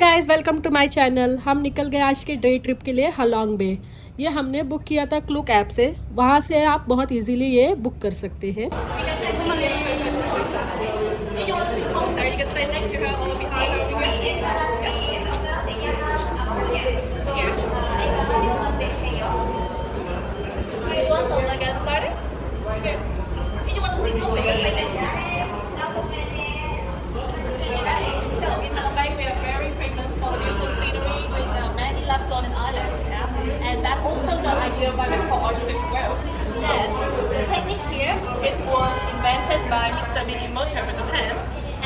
Guys, welcome to my channel. हम निकल गए आज के डे ट्रिप के लिए हलॉन्ग बे। ये हमने बुक किया था क्लूक ऐप से। वहाँ से आप बहुत इजीली ये बुक कर सकते हैं। On an island, and that also the idea by for oysters as well. And the technique here, it was invented by Mr. Mikimoto from Japan.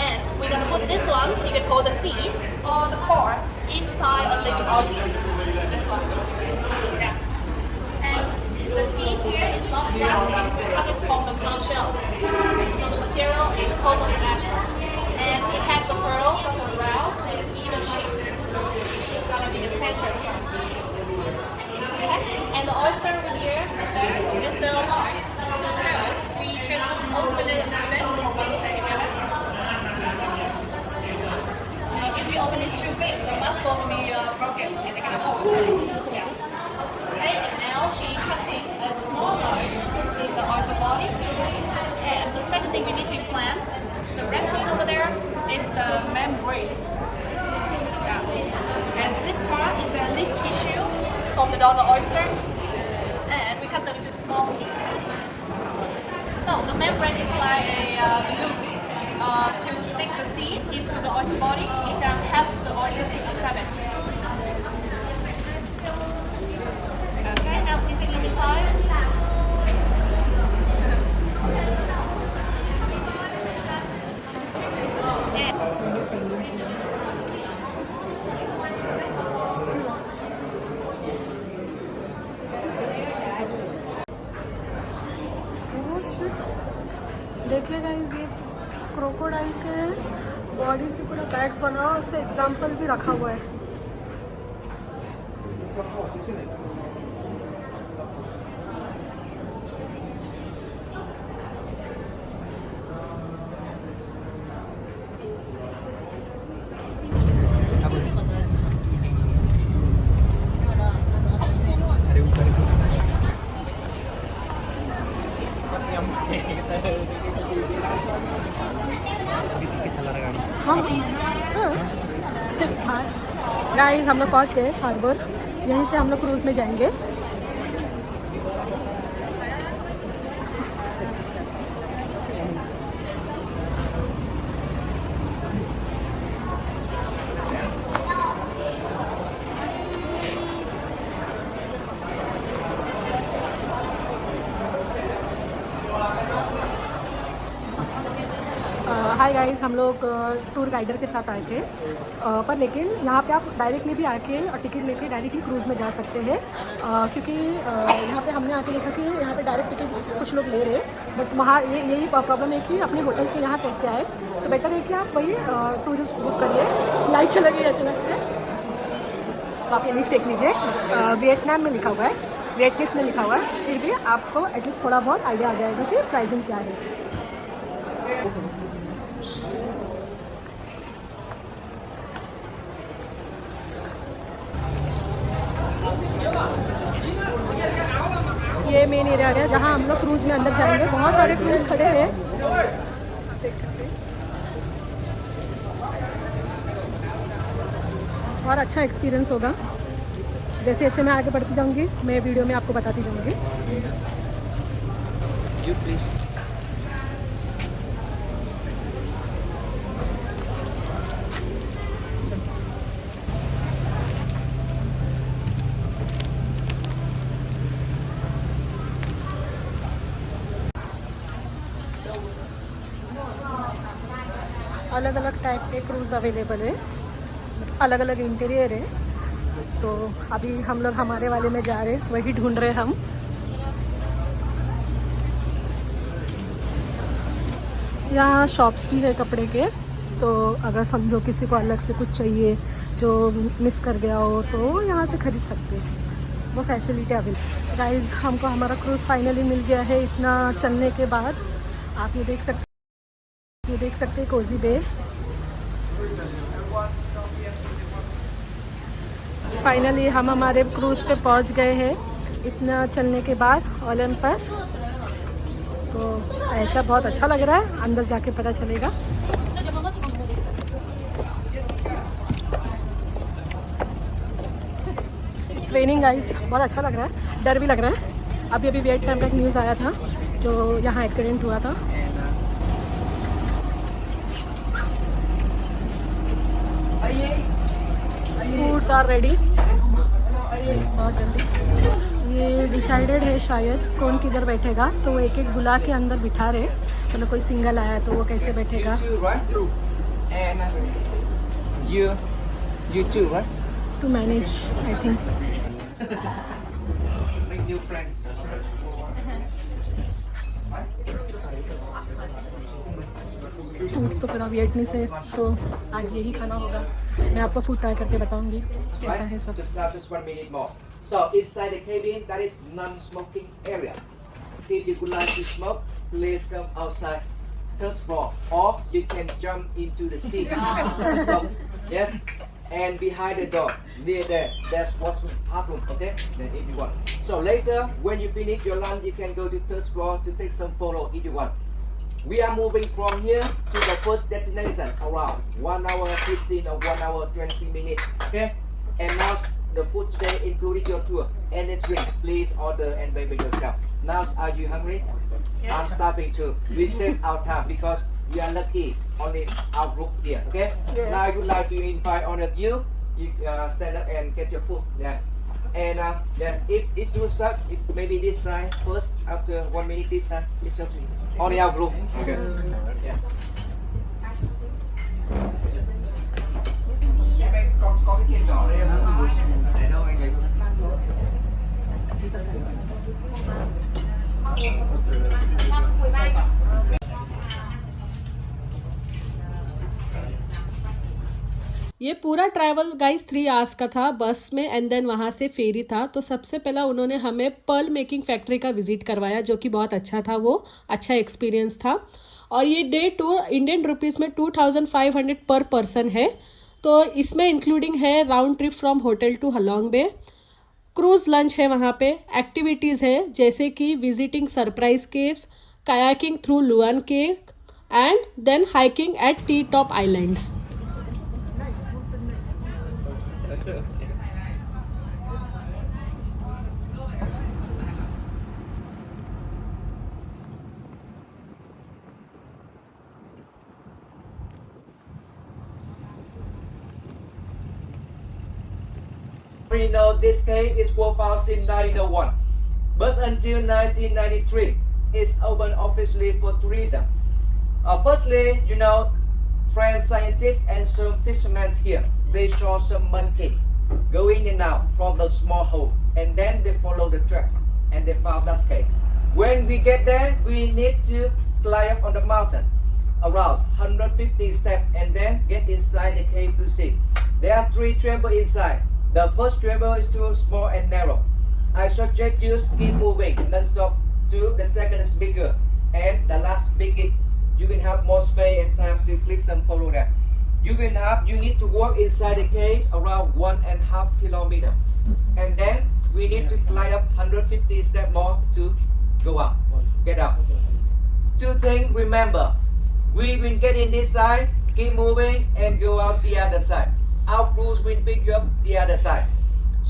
And we're gonna put this one, you can call the seed or the core, inside a living oyster. This one. Yeah. And the seed here is not plastic, we cut it from the clam shell. So the material is totally natural. And it has a pearl, a round, and even shape. It's gonna be the center here. And the oyster over here, there is the lard. So we just open it a little bit, 1 centimeter. If we open it too big, the muscle will be broken and they're gonna open. Yeah. Okay, and now she cutting a small lard in the oyster body. And the second thing we need to plan, the red thing over there is the membrane. Yeah. And this part is a leaf tissue from the dollar oyster, and we cut them into small pieces. So the membrane is like a glue to stick the seed into the oyster body. It helps the oyster to accept it. Okay, now please take a look inside. देखिए guys, ये crocodile के body से पूरा bags बना हुआ, उसका example भी रखा हुआ है। गाइस, हम लोग पहुँच गए हार्बर। यहीं से हम लोग क्रूज़ में जाएंगे। हाय गाइस, हम लोग टूर गाइडर के साथ आए थे, पर लेकिन यहाँ पे आप डायरेक्टली भी आके और टिकट लेके डायरेक्टली क्रूज़ में जा सकते हैं, क्योंकि यहाँ पे हमने आके देखा कि यहाँ पे डायरेक्ट टिकट कुछ लोग ले रहे हैं, बट वहाँ यही प्रॉब्लम है कि अपने होटल से यहाँ कैसे आए। तो बेटर है कि आप वही टूरिस्ट बुक करिए। लाइट चला गई अचानक से, तो आप ये लिस्ट देख लीजिए। वियतनाम में लिखा हुआ है, वियतनामीज में लिखा हुआ है, फिर भी आपको एटलीस्ट थोड़ा बहुत आइडिया आ जाएगा कि प्राइसिंग क्या है। ये मेन एरिया है जहाँ हम लोग क्रूज़ में अंदर जाएंगे। बहुत सारे क्रूज़ खड़े हैं, देख सकते हैं। और अच्छा एक्सपीरियंस होगा। जैसे जैसे मैं आगे बढ़ती जाऊंगी, मैं वीडियो में आपको बताती जाऊंगी। अलग अलग टाइप के क्रूज़ अवेलेबल है, अलग अलग इंटीरियर है। तो अभी हम लोग हमारे वाले में जा रहे हैं, वही ढूंढ रहे हैं हम। यहाँ शॉप्स भी है कपड़े के, तो अगर समझो किसी को अलग से कुछ चाहिए जो मिस कर गया हो तो यहाँ से ख़रीद सकते हैं, वो फैसिलिटी अवेलेबल। गाइस, हमको हमारा क्रूज़ फाइनली मिल गया है इतना चलने के बाद। आप ये देख सकते हैं कोजी बे। फाइनली हम हमारे क्रूज़ पे पहुंच गए हैं इतना चलने के बाद ओलंपस। तो ऐसा बहुत अच्छा लग रहा है, अंदर जाके पता चलेगा। इट्स रेनिंग गाइस, बहुत अच्छा लग रहा है, डर भी लग रहा है। अभी वेट टाइम का एक न्यूज़ आया था जो यहाँ एक्सीडेंट हुआ था। फूड्स आर रेडी बहुत जल्दी। ये डिसाइडेड है शायद कौन किधर बैठेगा, तो वो एक एक बुला के अंदर बिठा रहे। मतलब कोई सिंगल आया तो वो कैसे बैठेगा। You too, right? To manage I think. Make new friends. Foods तो फिर अभी एटनी से, तो आज यही खाना होगा। मैं आपको फूड ट्राई करके बताऊंगी कैसा है सब। Just 1 minute more. So inside the cabin, that is non-smoking area. If you would like to smoke, please come outside third floor, or you can jump into the seat. Smoke. Yes. And behind the door, near there, there's washroom, bathroom. Okay. Then if you want. So later, when you finish your lunch, you can go to third floor to take some photo if you want. We are moving from here to the first destination around 1 hour 15 or 1 hour 20 minutes. Okay. And now the food today including your tour. Any drink, please order and pay by yourself. Now, are you hungry? Yes. I'm starving too. We save our time because we are lucky only our group here. Okay. Yeah. Now I would like to invite all of you. You stand up and get your food. Yeah. And if it's too stuck, maybe this side first. After 1 minute, this side. It's up to you. Only our group. Okay. Yeah. Có cái kênh nhỏ đây em. Để đâu anh lấy. ये पूरा travel guys 3 hours का था बस में, and then वहाँ से फेरी था। तो सबसे पहला उन्होंने हमें पर्ल मेकिंग फैक्ट्री का विजिट करवाया, जो कि बहुत अच्छा था, वो अच्छा एक्सपीरियंस था। और ये डे टूर इंडियन रुपीज़ में 2500 पर पर्सन है। तो इसमें इंक्लूडिंग है round trip from hotel to Halong bay, cruise lunch है वहाँ पे, एक्टिविटीज़ है जैसे कि visiting surprise caves, kayaking through Luon cave and then hiking at Ti Top island. We know this cave is profiled since 1901, but until 1993, it's open officially for tourism. Firstly, French scientists and some fishermen here, they saw some monkey going in and out from the small hole, and then they followed the tracks and they found that cave. When we get there, we need to climb up on the mountain around 150 steps and then get inside the cave to see. There are 3 chambers inside. The first chamber is too small and narrow. I suggest you keep moving non-stop to the second is bigger, and the last bigger. You can have more space and time to click some photo there. You need to walk inside the cave around 1.5 kilometer, and then we need to climb up 150 steps more to go up. Get up. 2 things remember. We will get in this side, keep moving, and go out the other side. Our crews will pick you up the other side.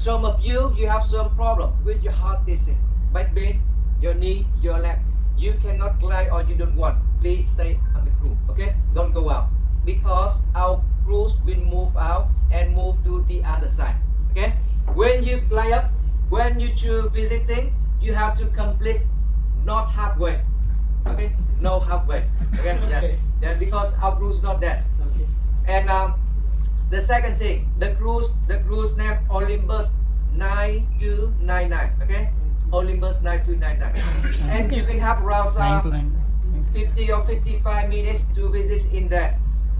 Some of you have some problem with your heart racing, back pain, your knee, your leg. You cannot climb or you don't want. Please stay on the crew, okay? Don't go out because our crews will move out and move to the other side, okay? When you climb up, when you choose visiting, you have to complete not halfway, okay? No halfway, okay? Yeah, because our crews not that. Okay. And the second thing, the cruise name Olympus 9299, okay? Olympus 9299. And you can have around 50 or 55 minutes to visit in there.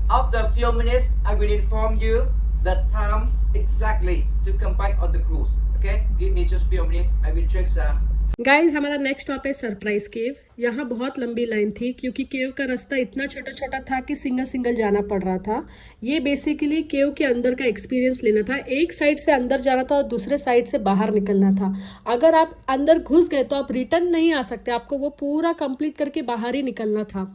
After a few minutes, I will inform you the time exactly to come back on the cruise, okay? Give me just a few minutes, I will check guys हमारा next stop है surprise केव। यहाँ बहुत लंबी line थी क्योंकि केव का रास्ता इतना छोटा छोटा था कि सिंगल सिंगल जाना पड़ रहा था। ये बेसिकली केव के अंदर का एक्सपीरियंस लेना था। एक साइड से अंदर जाना था और दूसरे साइड से बाहर निकलना था। अगर आप अंदर घुस गए तो आप रिटर्न नहीं आ सकते, आपको वो पूरा कंप्लीट करके बाहर ही निकलना था।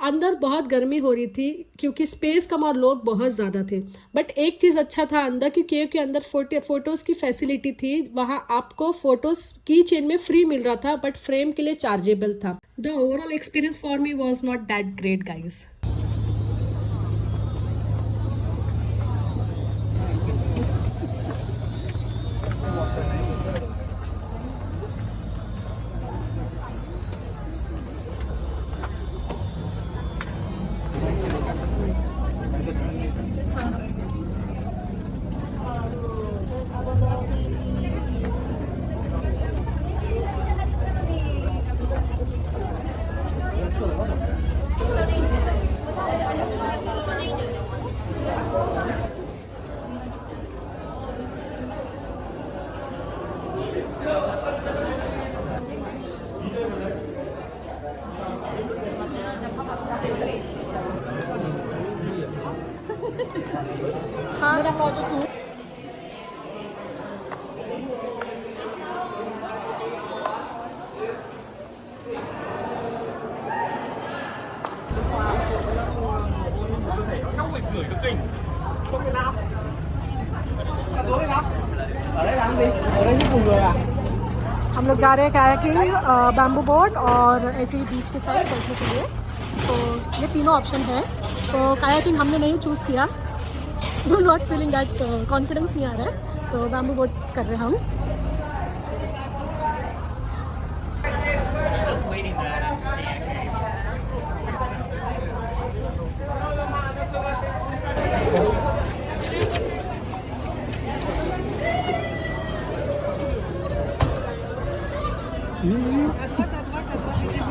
अंदर बहुत गर्मी हो रही थी क्योंकि स्पेस कम और लोग बहुत ज़्यादा थे। बट एक चीज़ अच्छा था अंदर कि केव के अंदर फोटोज़ की फैसिलिटी थी। वहाँ आपको फोटोज़ की चेन में फ्री मिल रहा था बट फ्रेम के लिए चार्जेबल था। The overall experience for me was not that great guys. हम लोग जा रहे हैं कायाकिंग, बैम्बू बोट और ऐसे ही बीच के साइड बैठने के लिए। तो ये तीनों ऑप्शन है। तो कायाकिंग हमने नहीं चूज़ किया, नॉट फीलिंग दैट कॉन्फिडेंस नहीं आ रहा है, तो बैम्बू बोट कर रहे हैं हम।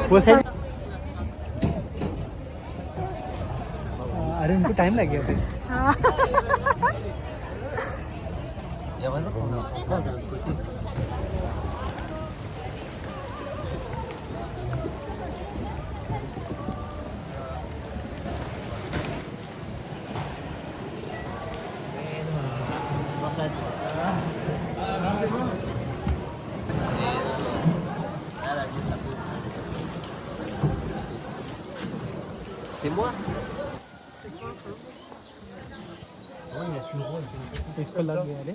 वो साइड अरे उनको टाइम लग गया फिर। इसको लग गया रे।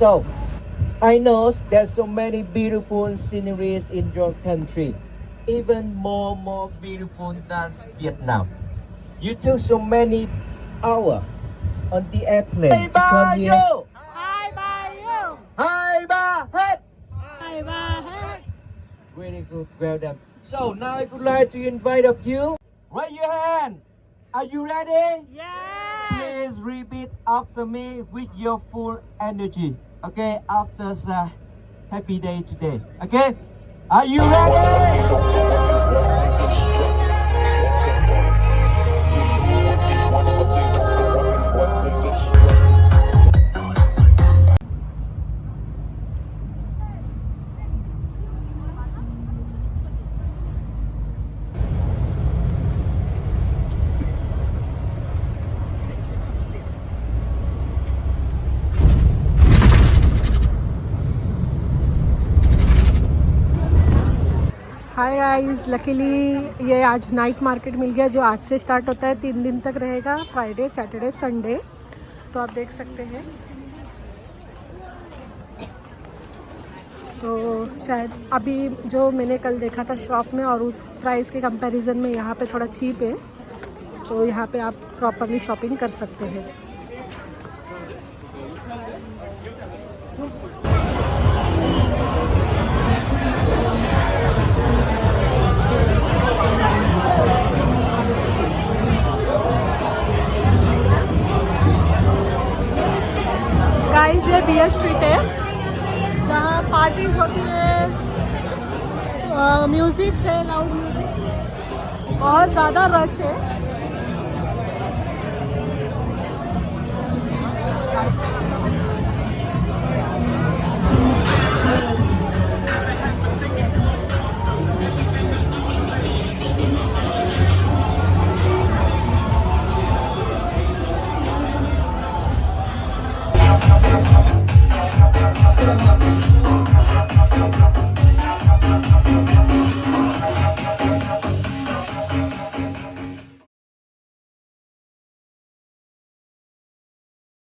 So, I know there's so many beautiful sceneries in your country, even more beautiful than Vietnam. You took so many hours on the airplane to come here. Hi, bye. Hi, ba, hey. Hi, bye. Really good, well done. So now I would like to invite of you. Raise your hand. Are you ready? Yeah. Please repeat after me with your full energy. Okay, after a happy day today. Okay, are you ready? Hi guys, luckily ये आज night market मिल गया जो आज से start होता है, 3 दिन तक रहेगा, फ्राइडे सैटरडे संडे। तो आप देख सकते हैं। तो शायद अभी जो मैंने कल देखा था शॉप में और उस प्राइस के कंपैरिजन में यहाँ पे थोड़ा चीप है, तो यहाँ पे आप प्रॉपरली शॉपिंग कर सकते हैं। गाइस, ये बियर स्ट्रीट है जहाँ पार्टीज होती है, म्यूजिक है, लाउड म्यूजिक, बहुत ज़्यादा रश है।